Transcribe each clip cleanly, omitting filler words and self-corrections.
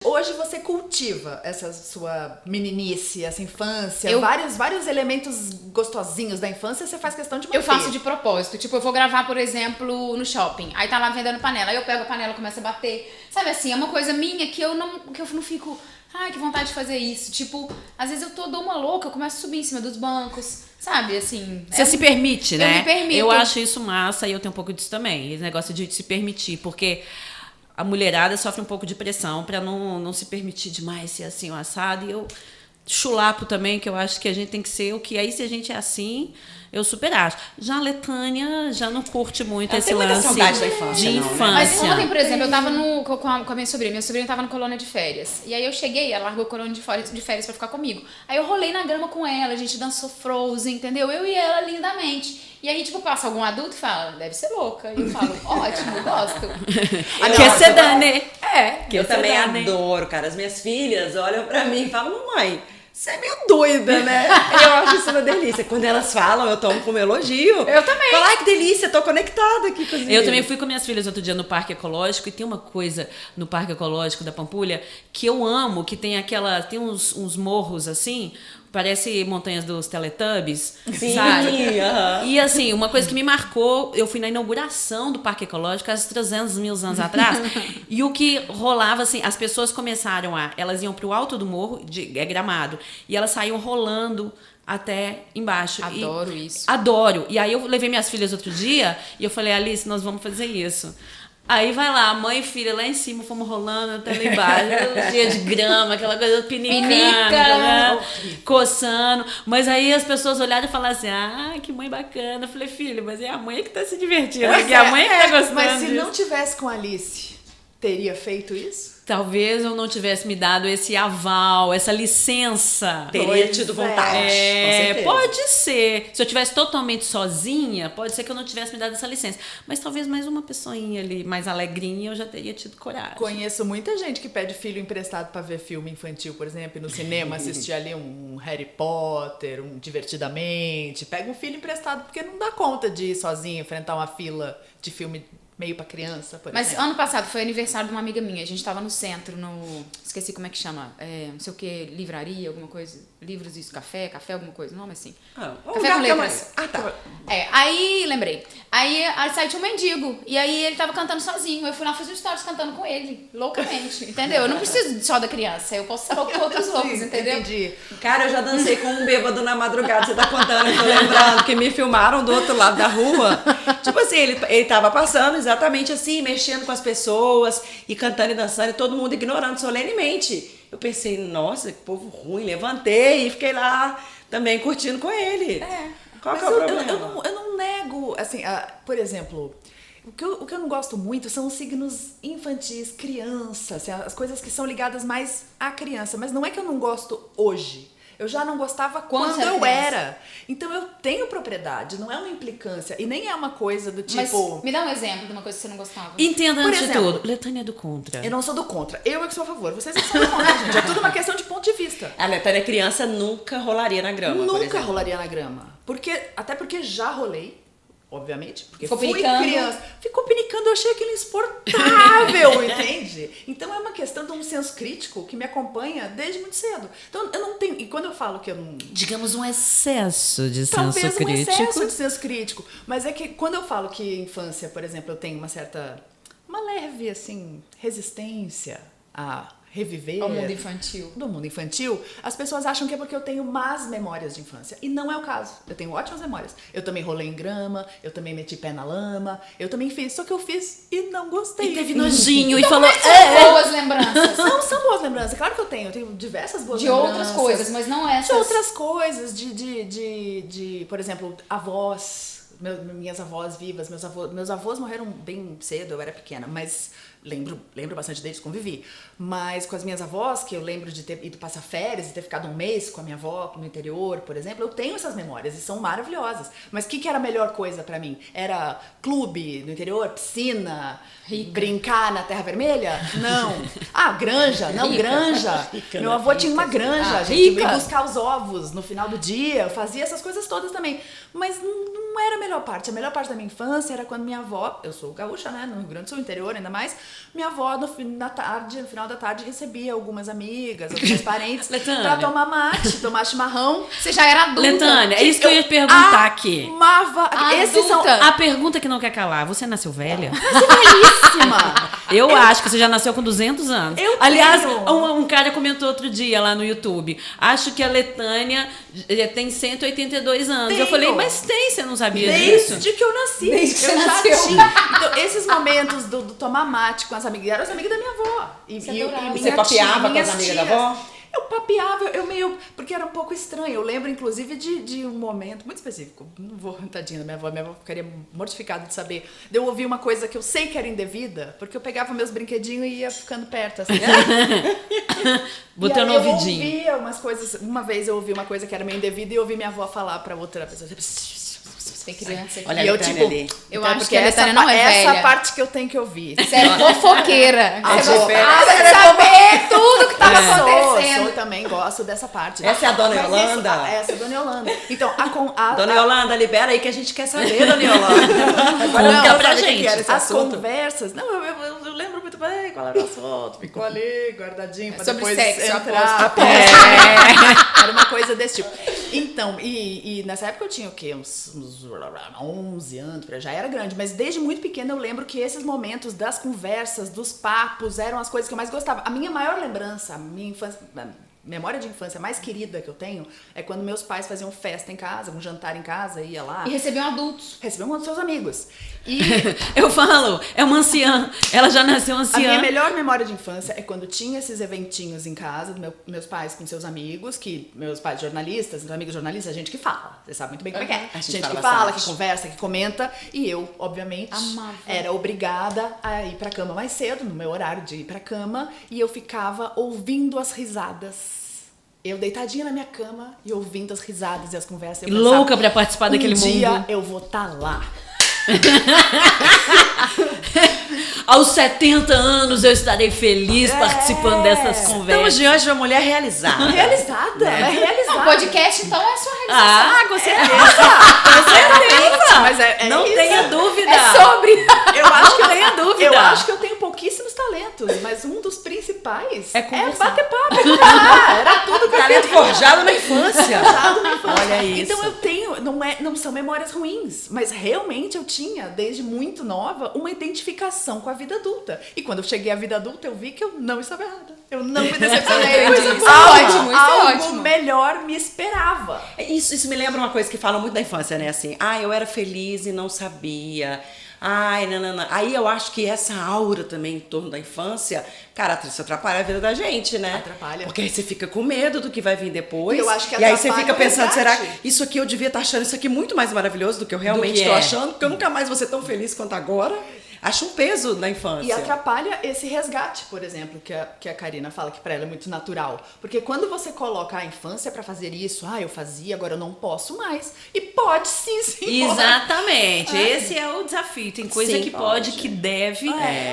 Hoje você cultiva essa sua meninice, essa infância, vários elementos gostosinhos da infância, você faz questão de manter. Eu faço de propósito. Tipo, eu vou gravar, por exemplo, no shopping. Aí tá lá vendendo panela. Aí eu pego a panela e começo a bater. Sabe assim, é uma coisa minha que eu não fico... Ai, que vontade de fazer isso. Tipo, às vezes dou uma louca, eu começo a subir em cima dos bancos. Sabe, assim... Você se permite, né? Eu me permito. Eu acho isso massa e eu tenho um pouco disso também. Esse negócio de se permitir, porque... A mulherada sofre um pouco de pressão para não se permitir demais ser assim, o assado. E eu chulapo também, que eu acho que a gente tem que ser o que... Aí, se a gente é assim, eu super acho. Já a Letânia já não curte muito esse lance saudade da infância, de não, né? infância. Mas ontem, por exemplo, eu tava com a minha sobrinha. Minha sobrinha tava no colônia de férias. E aí eu cheguei, ela largou a colônia de férias pra ficar comigo. Aí eu rolei na grama com ela, a gente dançou Frozen, entendeu? Eu e ela lindamente. E aí, tipo, passa algum adulto e fala, deve ser louca. E eu falo, ótimo, gosto. Quer ser Dani? Eu também adoro, cara. As minhas filhas olham pra mim e falam, mamãe, você é meio doida, né? Eu acho isso uma delícia. Quando elas falam, eu tomo como elogio. Eu também. Falo, ai, que delícia, tô conectada aqui com as Eu também fui com minhas filhas outro dia no Parque Ecológico e tem uma coisa no Parque Ecológico da Pampulha que eu amo, que tem uns morros assim, parece montanhas dos Teletubbies, Sim, sabe? E assim, uma coisa que me marcou, eu fui na inauguração do Parque Ecológico há 300 mil anos atrás, e o que rolava assim, as pessoas começaram elas iam pro alto do morro, gramado, e elas saíam rolando até embaixo. Adoro isso. Adoro. E aí eu levei minhas filhas outro dia e eu falei, Alice, nós vamos fazer isso. Aí vai lá, mãe e filha lá em cima, fomos rolando até lá embaixo, cheia de grama, aquela coisa pinicando, né? Coçando. Mas aí as pessoas olharam e falaram assim, que mãe bacana. Eu falei, filho, mas é a mãe que tá se divertindo, porque a mãe que tá gostando Mas se disso. não tivesse com a Alice, teria feito isso? Talvez eu não tivesse me dado esse aval, essa licença. Teria tido vontade, com certeza. Pode ser. Se eu tivesse totalmente sozinha, pode ser que eu não tivesse me dado essa licença. Mas talvez mais uma pessoinha ali, mais alegrinha, eu já teria tido coragem. Conheço muita gente que pede filho emprestado pra ver filme infantil, por exemplo, e no cinema assistir ali um Harry Potter, um Divertidamente. Pega um filho emprestado porque não dá conta de ir sozinho enfrentar uma fila de filme meio pra criança, por Mas exemplo. ano passado foi aniversário de uma amiga minha. A gente tava no centro, esqueci como é que chama. Não sei o que, livraria, alguma coisa. Livros, isso, café, alguma coisa. Nome assim. Café com letras. Tá. Aí lembrei. Aí saiu um mendigo. E aí ele tava cantando sozinho. Eu fui lá fazer stories cantando com ele. Loucamente. Entendeu? Eu não preciso só da criança. Eu posso falar com outros loucos, entendeu? Entendi. Cara, eu já dancei com um bêbado na madrugada. Você tá contando, eu tô lembrando que me filmaram do outro lado da rua. Tipo assim, ele tava passando exatamente assim, mexendo com as pessoas e cantando e dançando e todo mundo ignorando solenemente. Eu pensei, nossa, que povo ruim. Levantei e fiquei lá também curtindo com ele. Qual que é o problema? Eu não nego, assim, por exemplo, o que eu não gosto muito são os signos infantis, criança, assim, as coisas que são ligadas mais à criança. Mas não é que eu não gosto hoje. Eu já não gostava quando eu era. Então eu tenho propriedade, não é uma implicância. E nem é uma coisa do tipo... Mas me dá um exemplo de uma coisa que você não gostava. Entenda Por antes de exemplo, tudo, Letânia é do contra. Eu não sou do contra. Eu é que sou a favor. Vocês é que são do contra, gente. É tudo uma questão de ponto de vista. A Letânia criança nunca rolaria na grama, por Nunca exemplo. rolaria na grama. Até porque já rolei, obviamente. Porque Ficou fui pinicando. criança. Ficou pinicando, eu achei aquilo insuportável, entende? Então é uma questão de um senso crítico que me acompanha desde muito cedo. Então eu não tenho... E quando eu falo que eu não... Digamos um excesso de senso Talvez um crítico. excesso de senso crítico. Mas é que quando eu falo que infância, por exemplo, eu tenho uma leve, assim, resistência a reviver... Ao mundo infantil. Do mundo infantil, as pessoas acham que é porque eu tenho más memórias de infância. E não é o caso. Eu tenho ótimas memórias. Eu também rolei em grama, eu também meti pé na lama, eu também fiz. Só que eu fiz e não gostei. E teve nojinho e Então, falou... boas lembranças. Não são boas lembranças. Claro que eu tenho diversas boas De lembranças. outras coisas, mas não essas. De outras coisas, de por exemplo, avós, minhas avós vivas, meus avós morreram bem cedo, eu era pequena, mas lembro bastante deles, convivi. Mas com as minhas avós, que eu lembro de ter ido passar férias e ter ficado um mês com a minha avó no interior, por exemplo, eu tenho essas memórias e são maravilhosas. Mas o que era a melhor coisa pra mim? Era clube no interior, piscina, brincar na Terra Vermelha? Não. Granja, não, granja. Meu avô tinha uma granja, a gente ia buscar os ovos no final do dia, eu fazia essas coisas todas também. Mas não não era a melhor parte. A melhor parte da minha infância era quando minha avó, eu sou gaúcha, né, no Rio Grande do Sul, interior ainda mais, minha avó no final da tarde recebia algumas amigas, alguns parentes pra tomar mate, tomar chimarrão. Você já era adulta. Letânia, é isso que eu ia perguntar aqui. Amava. Esses são A pergunta que não quer calar, você nasceu velha? belíssima. Eu acho que você já nasceu com 200 anos. Eu Aliás, tenho. um cara comentou outro dia lá no YouTube. Acho que a Letânia tem 182 anos. Eu Tenho. falei, mas tem, você não sabia disso? Desde que eu nasci. Desde que eu você já nasceu. tinha. Então, esses momentos do tomar mate com as amigas, eram as amigas da minha avó. Você adorava. Você papeava com minhas as amigas da tias. avó? Eu papeava, eu meio... Porque era um pouco estranho. Eu lembro, inclusive, de um momento muito específico. Não vou, tadinha da minha avó ficaria mortificada de saber. De eu ouvir uma coisa que eu sei que era indevida, porque eu pegava meus brinquedinhos e ia ficando perto, assim. Botando E no aí eu ouvidinho. ouvia umas coisas... Uma vez eu ouvi uma coisa que era meio indevida e eu ouvi minha avó falar pra outra pessoa. Tem criança aqui. Olha E a eu, Letânia tipo, ali. Eu então, acho porque que a Letânia não é essa velha. parte que eu tenho que ouvir. Você é fofoqueira. Ah, Você vou- gostava de saber tudo que tava Sou, acontecendo. eu também gosto dessa parte. Essa é a Dona Mas Yolanda? Essa é a Dona Yolanda. Então, Dona Yolanda, libera aí que a gente quer saber, Dona Yolanda. Agora eu Conta quero pra saber o gente. que era esse as assunto. conversas... Não, eu lembro muito bem qual era o assunto. Ficou ali, guardadinho, pra Sobre depois sexo, entrar. aposto. Era uma coisa desse tipo. Então, e nessa época eu tinha o quê? Uns 11 anos, já era grande. Mas desde muito pequena eu lembro que esses momentos das conversas, dos papos, eram as coisas que eu mais gostava. A minha maior lembrança, a minha infância... memória de infância mais querida que eu tenho é quando meus pais faziam festa em casa, um jantar em casa, ia lá. E recebiam adultos. Recebiam um dos seus amigos. E Eu falo, é uma anciã. Ela já nasceu a minha anciã. melhor memória de infância é quando tinha esses eventinhos em casa, meus pais com seus amigos, que meus pais jornalistas, meus amigos jornalistas, gente que fala. Você sabe muito bem como é que é. A gente Gente fala que fala, bastante. que conversa, que comenta. E eu, obviamente, Amava. era obrigada a ir pra cama mais cedo, no meu horário de ir pra cama, e eu ficava ouvindo as risadas. Eu deitadinha na minha cama e ouvindo as risadas e as conversas. Eu Louca pensava, pra participar daquele um dia mundo. eu vou estar lá. Aos 70 anos eu estarei feliz participando dessas Estamos conversas. diante de uma mulher realizada. Realizada, é realizada. Não, podcast então é a sua realização. Ah, com certeza. Mas é Não isso. tenha dúvida. É sobre. Eu acho que eu tenha dúvida. Eu acho que eu tenho pouquíssimos talentos, mas um dos principais É conversar. bater papo. Era tudo que eu Talento forjado na infância. forjado na infância. Olha isso. Então eu tenho, não são memórias ruins, mas realmente eu tinha, desde muito nova, uma identificação com a vida adulta. E quando eu cheguei à vida adulta, eu vi que eu não estava errada. Eu não me decepcionei. Entendi. Isso é Algo- ótimo, isso é algo ótimo. melhor me esperava. Isso me lembra uma coisa que falam muito da infância, né? Assim, eu era feliz e não sabia. Ai, não. Aí eu acho que essa aura também em torno da infância, cara, isso atrapalha a vida da gente, né? Atrapalha. Porque aí você fica com medo do que vai vir depois. E eu acho que e aí você atrapalha fica o pensando, será resgate. que isso aqui eu devia estar achando isso aqui muito mais maravilhoso do que eu realmente que estou é. achando? Porque eu nunca mais vou ser tão feliz quanto agora. Acho um peso na infância. E atrapalha esse resgate, por exemplo, que a Karina fala que pra ela é muito natural. Porque quando você coloca a infância pra fazer isso, eu fazia, agora eu não posso mais. E pode sim, sim. Exatamente, esse é o desafio. Tem coisa Sim, que pode, que deve,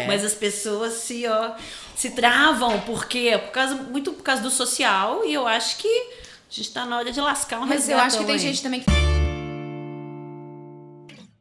mas as pessoas se travam, porque muito por causa do social, e eu acho que a gente tá na hora de lascar um Mas eu resgatão acho que tem aí. gente também que